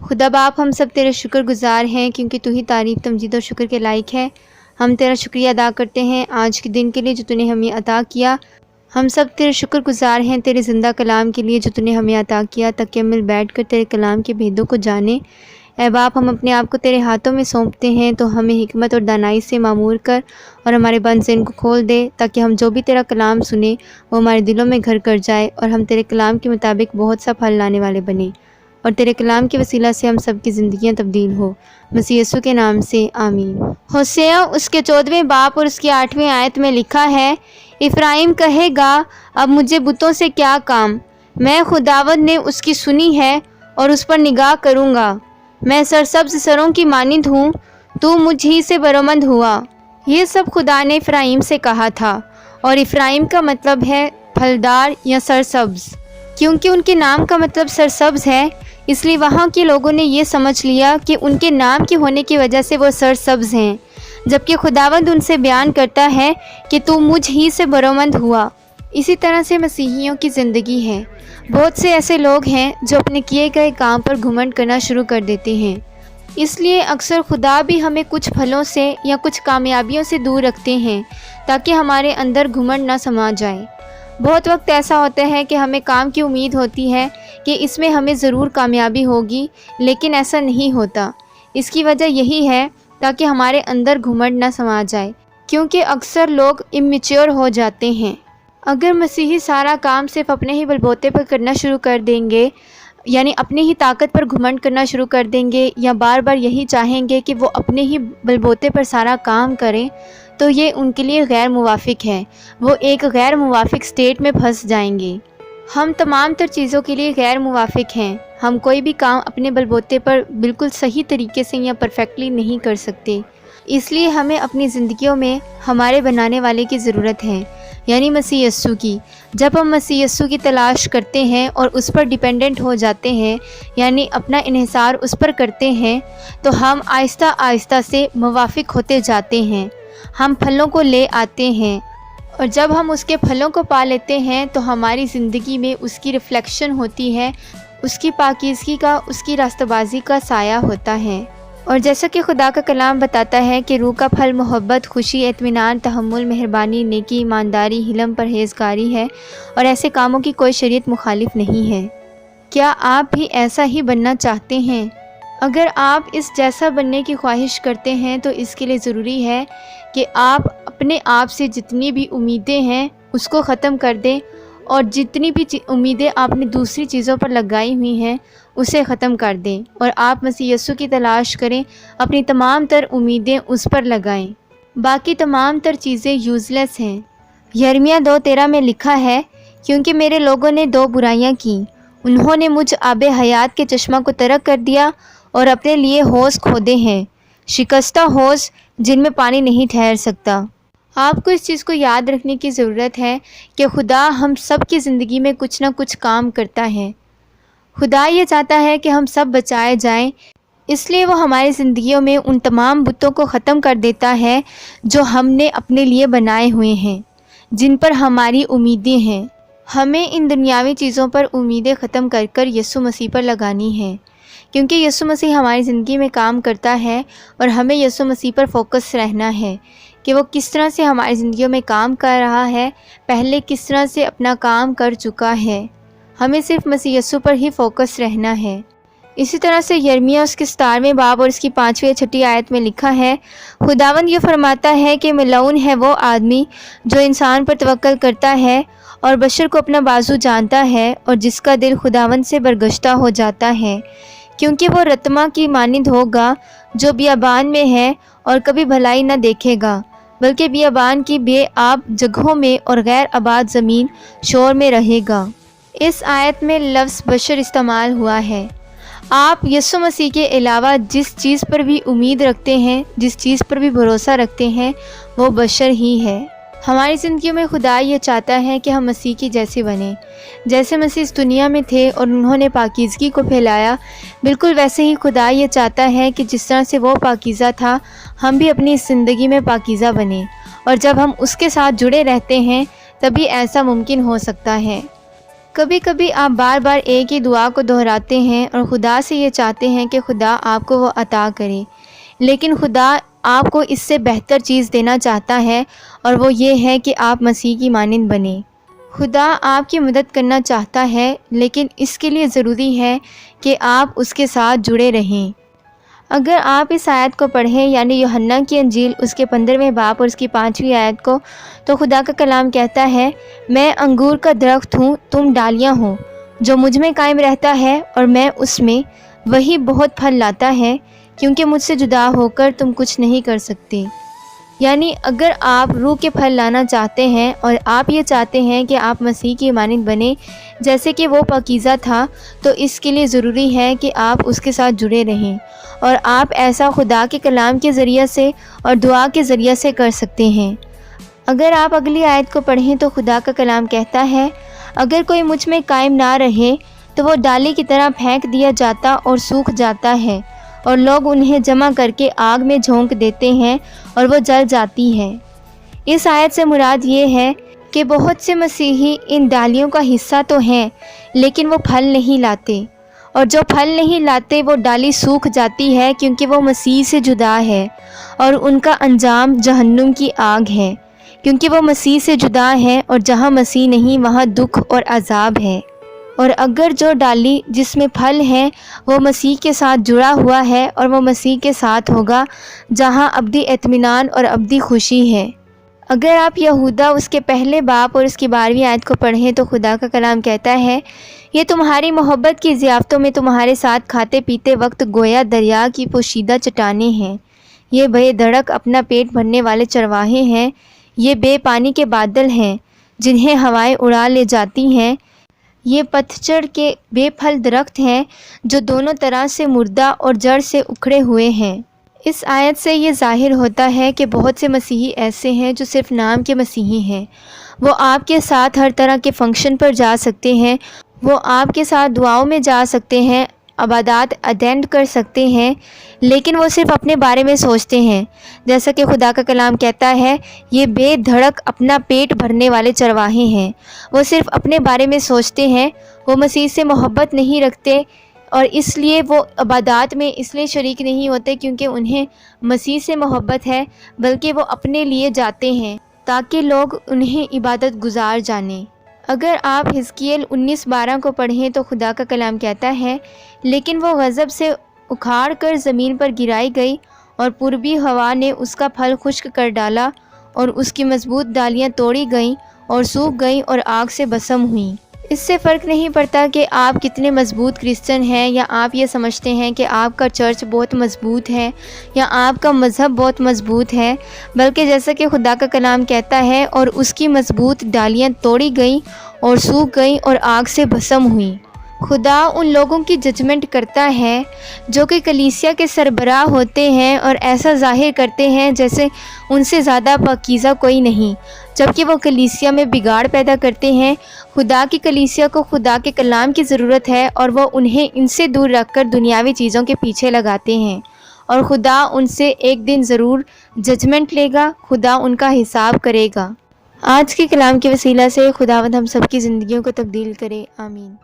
خدا باپ ہم سب تیرے شکر گزار ہیں کیونکہ تو ہی تعریف تمجید اور شکر کے لائق ہے۔ ہم تیرا شکریہ ادا کرتے ہیں آج کے دن کے لیے جو تو نے ہمیں عطا کیا۔ ہم سب تیرے شکر گزار ہیں تیرے زندہ کلام کے لیے جو تو نے ہمیں عطا کیا تاکہ ہم مل بیٹھ کر تیرے کلام کے بھیدوں کو جانیں۔ اے باپ ہم اپنے آپ کو تیرے ہاتھوں میں سونپتے ہیں تو ہمیں حکمت اور دانائی سے معمور کر اور ہمارے بند ذہن کو کھول دے تاکہ ہم جو بھی تیرا کلام سنیں وہ ہمارے دلوں میں گھر کر جائے اور ہم تیرے کلام کے مطابق بہت سا پھل لانے والے بنیں اور تیرے کلام کے وسیلہ سے ہم سب کی زندگیاں تبدیل ہو۔ مسیح یسوع کے نام سے آمین۔ ہوشیع اس کے 14ویں باب اور اس کی 8ویں آیت میں لکھا ہے، افرایم کہے گا اب مجھے بتوں سے کیا کام، میں خداوند نے اس کی سنی ہے اور اس پر نگاہ کروں گا۔ میں سرسبز سروں کی مانند ہوں، تو مجھ ہی سے برومند ہوا۔ یہ سب خدا نے افرایم سے کہا تھا، اور افرایم کا مطلب ہے پھلدار یا سرسبز۔ کیونکہ ان کے نام کا مطلب سرسبز ہے اس لیے وہاں کے لوگوں نے یہ سمجھ لیا کہ ان کے نام کے ہونے کی وجہ سے وہ سرسبز ہیں، جبکہ خداوند ان سے بیان کرتا ہے کہ تو مجھ ہی سے برومند ہوا۔ اسی طرح سے مسیحیوں کی زندگی ہے۔ بہت سے ایسے لوگ ہیں جو اپنے کیے گئے کام پر گھمنڈ کرنا شروع کر دیتے ہیں، اس لیے اکثر خدا بھی ہمیں کچھ پھلوں سے یا کچھ کامیابیوں سے دور رکھتے ہیں تاکہ ہمارے اندر گھمنڈ نہ سما جائے۔ بہت وقت ایسا ہوتا ہے کہ ہمیں کام کی امید ہوتی ہے کہ اس میں ہمیں ضرور کامیابی ہوگی، لیکن ایسا نہیں ہوتا۔ اس کی وجہ یہی ہے تاکہ ہمارے اندر گھمنڈ نہ سما جائے، کیونکہ اکثر لوگ امیچور ہو جاتے ہیں۔ اگر مسیحی سارا کام صرف اپنے ہی بلبوتے پر کرنا شروع کر دیں گے، یعنی اپنی ہی طاقت پر گھمنڈ کرنا شروع کر دیں گے یا بار بار یہی چاہیں گے کہ وہ اپنے ہی بلبوتے پر سارا کام کریں، تو یہ ان کے لیے غیر موافق ہے۔ وہ ایک غیر موافق سٹیٹ میں پھنس جائیں گے۔ ہم تمام تر چیزوں کے لیے غیر موافق ہیں۔ ہم کوئی بھی کام اپنے بلبوتے پر بالکل صحیح طریقے سے یا پرفیکٹلی نہیں کر سکتے۔ اس لیے ہمیں اپنی زندگیوں میں ہمارے بنانے والے کی ضرورت ہے، یعنی مسیح یسوع کی۔ جب ہم مسیح یسوع کی تلاش کرتے ہیں اور اس پر ڈیپینڈنٹ ہو جاتے ہیں، یعنی اپنا انحصار اس پر کرتے ہیں، تو ہم آہستہ آہستہ سے موافق ہوتے جاتے ہیں۔ ہم پھلوں کو لے آتے ہیں، اور جب ہم اس کے پھلوں کو پا لیتے ہیں تو ہماری زندگی میں اس کی ریفلیکشن ہوتی ہے، اس کی پاکیزگی کا، اس کی راستہ بازی کا سایہ ہوتا ہے۔ اور جیسا کہ خدا کا کلام بتاتا ہے کہ روح کا پھل محبت، خوشی، اطمینان، تحمل، مہربانی، نیکی، ایمانداری، حلم، پرہیزگاری ہے، اور ایسے کاموں کی کوئی شریعت مخالف نہیں ہے۔ کیا آپ بھی ایسا ہی بننا چاہتے ہیں؟ اگر آپ اس جیسا بننے کی خواہش کرتے ہیں تو اس کے لیے ضروری ہے کہ آپ اپنے آپ سے جتنی بھی امیدیں ہیں اس کو ختم کر دیں، اور جتنی بھی امیدیں آپ نے دوسری چیزوں پر لگائی ہوئی ہیں اسے ختم کر دیں، اور آپ مسیح یسوع کی تلاش کریں، اپنی تمام تر امیدیں اس پر لگائیں۔ باقی تمام تر چیزیں یوز لیس ہیں۔ یرمیہ 2:13 میں لکھا ہے، کیونکہ میرے لوگوں نے دو برائیاں کیں، انہوں نے مجھ آب حیات کے چشمہ کو ترک کر دیا اور اپنے لیے حوض کھودے ہیں، شکستہ حوض جن میں پانی نہیں ٹھہر سکتا۔ آپ کو اس چیز کو یاد رکھنے کی ضرورت ہے کہ خدا ہم سب کی زندگی میں کچھ نہ کچھ کام کرتا ہے۔ خدا یہ چاہتا ہے کہ ہم سب بچائے جائیں، اس لیے وہ ہماری زندگیوں میں ان تمام بتوں کو ختم کر دیتا ہے جو ہم نے اپنے لیے بنائے ہوئے ہیں، جن پر ہماری امیدیں ہیں۔ ہمیں ان دنیاوی چیزوں پر امیدیں ختم کر کر یسوع مسیح پر لگانی ہیں، کیونکہ یسوع مسیح ہماری زندگی میں کام کرتا ہے، اور ہمیں یسوع مسیح پر فوکس رہنا ہے کہ وہ کس طرح سے ہماری زندگیوں میں کام کر رہا ہے، پہلے کس طرح سے اپنا کام کر چکا ہے۔ ہمیں صرف مسیح یسوع پر ہی فوکس رہنا ہے۔ اسی طرح سے یرمیہ اس کے 17ویں باب اور اس کی 5ویں 6 آیت میں لکھا ہے، خداوند یہ فرماتا ہے کہ ملعون ہے وہ آدمی جو انسان پر توکل کرتا ہے اور بشر کو اپنا بازو جانتا ہے، اور جس کا دل خداوند سے برگشتہ ہو جاتا ہے، کیونکہ وہ رتما کی مانند ہوگا جو بیابان میں ہے اور کبھی بھلائی نہ دیکھے گا، بلکہ بیابان کی بے آب جگہوں میں اور غیر آباد زمین شور میں رہے گا۔ اس آیت میں لفظ بشر استعمال ہوا ہے۔ آپ یسوع مسیح کے علاوہ جس چیز پر بھی امید رکھتے ہیں، جس چیز پر بھی بھروسہ رکھتے ہیں، وہ بشر ہی ہے۔ ہماری زندگیوں میں خدا یہ چاہتا ہے کہ ہم مسیح کی جیسے بنیں۔ جیسے مسیح اس دنیا میں تھے اور انہوں نے پاکیزگی کو پھیلایا، بالکل ویسے ہی خدا یہ چاہتا ہے کہ جس طرح سے وہ پاکیزہ تھا، ہم بھی اپنی زندگی میں پاکیزہ بنیں، اور جب ہم اس کے ساتھ جڑے رہتے ہیں تبھی ایسا ممکن ہو سکتا ہے۔ کبھی کبھی آپ بار بار ایک ہی دعا کو دہراتے ہیں اور خدا سے یہ چاہتے ہیں کہ خدا آپ کو وہ عطا کرے، لیکن خدا آپ کو اس سے بہتر چیز دینا چاہتا ہے، اور وہ یہ ہے کہ آپ مسیح کی مانند بنیں۔ خدا آپ کی مدد کرنا چاہتا ہے، لیکن اس کے لیے ضروری ہے کہ آپ اس کے ساتھ جڑے رہیں۔ اگر آپ اس آیت کو پڑھیں، یعنی یوحنا کی انجیل اس کے 15ویں باب اور اس کی 5ویں آیت کو، تو خدا کا کلام کہتا ہے، میں انگور کا درخت ہوں، تم ڈالیاں ہو، جو مجھ میں قائم رہتا ہے اور میں اس میں، وہی بہت پھل لاتا ہے، کیونکہ مجھ سے جدا ہو کر تم کچھ نہیں کر سکتے۔ یعنی اگر آپ روح کے پھل لانا چاہتے ہیں اور آپ یہ چاہتے ہیں کہ آپ مسیح کی مانند بنیں جیسے کہ وہ پاکیزہ تھا، تو اس کے لیے ضروری ہے کہ آپ اس کے ساتھ جڑے رہیں، اور آپ ایسا خدا کے کلام کے ذریعے سے اور دعا کے ذریعے سے کر سکتے ہیں۔ اگر آپ اگلی آیت کو پڑھیں تو خدا کا کلام کہتا ہے، اگر کوئی مجھ میں قائم نہ رہے تو وہ ڈالی کی طرح پھینک دیا جاتا اور سوکھ جاتا ہے، اور لوگ انہیں جمع کر کے آگ میں جھونک دیتے ہیں اور وہ جل جاتی ہے۔ اس آیت سے مراد یہ ہے کہ بہت سے مسیحی ان ڈالیوں کا حصہ تو ہیں، لیکن وہ پھل نہیں لاتے، اور جو پھل نہیں لاتے وہ ڈالی سوکھ جاتی ہے، کیونکہ وہ مسیح سے جدا ہے، اور ان کا انجام جہنم کی آگ ہے، کیونکہ وہ مسیح سے جدا ہے، اور جہاں مسیح نہیں وہاں دکھ اور عذاب ہے۔ اور اگر جو ڈالی جس میں پھل ہیں وہ مسیح کے ساتھ جڑا ہوا ہے، اور وہ مسیح کے ساتھ ہوگا جہاں ابدی اطمینان اور ابدی خوشی ہے۔ اگر آپ یہودا اس کے پہلے باب اور اس کی 12ویں آیت کو پڑھیں تو خدا کا کلام کہتا ہے، یہ تمہاری محبت کی ضیافتوں میں تمہارے ساتھ کھاتے پیتے وقت گویا دریا کی پوشیدہ چٹانیں ہیں، یہ بے دھڑک اپنا پیٹ بھرنے والے چرواہے ہیں، یہ بے پانی کے بادل ہیں جنہیں ہوائیں اڑا لے جاتی ہیں، یہ پتجھڑ کے بے پھل درخت ہیں جو دونوں طرح سے مردہ اور جڑ سے اکھڑے ہوئے ہیں۔ اس آیت سے یہ ظاہر ہوتا ہے کہ بہت سے مسیحی ایسے ہیں جو صرف نام کے مسیحی ہیں۔ وہ آپ کے ساتھ ہر طرح کے فنکشن پر جا سکتے ہیں، وہ آپ کے ساتھ دعاؤں میں جا سکتے ہیں، عبادات اٹینڈ کر سکتے ہیں، لیکن وہ صرف اپنے بارے میں سوچتے ہیں، جیسا کہ خدا کا کلام کہتا ہے، یہ بے دھڑک اپنا پیٹ بھرنے والے چرواہے ہیں۔ وہ صرف اپنے بارے میں سوچتے ہیں، وہ مسیح سے محبت نہیں رکھتے، اور اس لیے وہ عبادات میں اس لیے شریک نہیں ہوتے کیونکہ انہیں مسیح سے محبت ہے، بلکہ وہ اپنے لیے جاتے ہیں تاکہ لوگ انہیں عبادت گزار جانیں۔ اگر آپ حزقیل 19:12 کو پڑھیں تو خدا کا کلام کہتا ہے، لیکن وہ غضب سے اکھاڑ کر زمین پر گرائی گئی، اور پوربی ہوا نے اس کا پھل خشک کر ڈالا، اور اس کی مضبوط ڈالیاں توڑی گئیں اور سوکھ گئیں اور آگ سے بھسم ہوئیں۔ اس سے فرق نہیں پڑتا کہ آپ کتنے مضبوط کرسچن ہیں، یا آپ یہ سمجھتے ہیں کہ آپ کا چرچ بہت مضبوط ہے یا آپ کا مذہب بہت مضبوط ہے، بلکہ جیسا کہ خدا کا کلام کہتا ہے، اور اس کی مضبوط ڈالیاں توڑی گئیں اور سوکھ گئیں اور آگ سے بھسم ہوئیں۔ خدا ان لوگوں کی ججمنٹ کرتا ہے جو کہ کلیسیا کے سربراہ ہوتے ہیں اور ایسا ظاہر کرتے ہیں جیسے ان سے زیادہ پاکیزہ کوئی نہیں، جبکہ وہ کلیسیا میں بگاڑ پیدا کرتے ہیں۔ خدا کی کلیسیا کو خدا کے کلام کی ضرورت ہے، اور وہ انہیں ان سے دور رکھ کر دنیاوی چیزوں کے پیچھے لگاتے ہیں، اور خدا ان سے ایک دن ضرور ججمنٹ لے گا، خدا ان کا حساب کرے گا۔ آج کے کلام کے وسیلہ سے خداوند ہم سب کی زندگیوں کو تبدیل کرے، آمین۔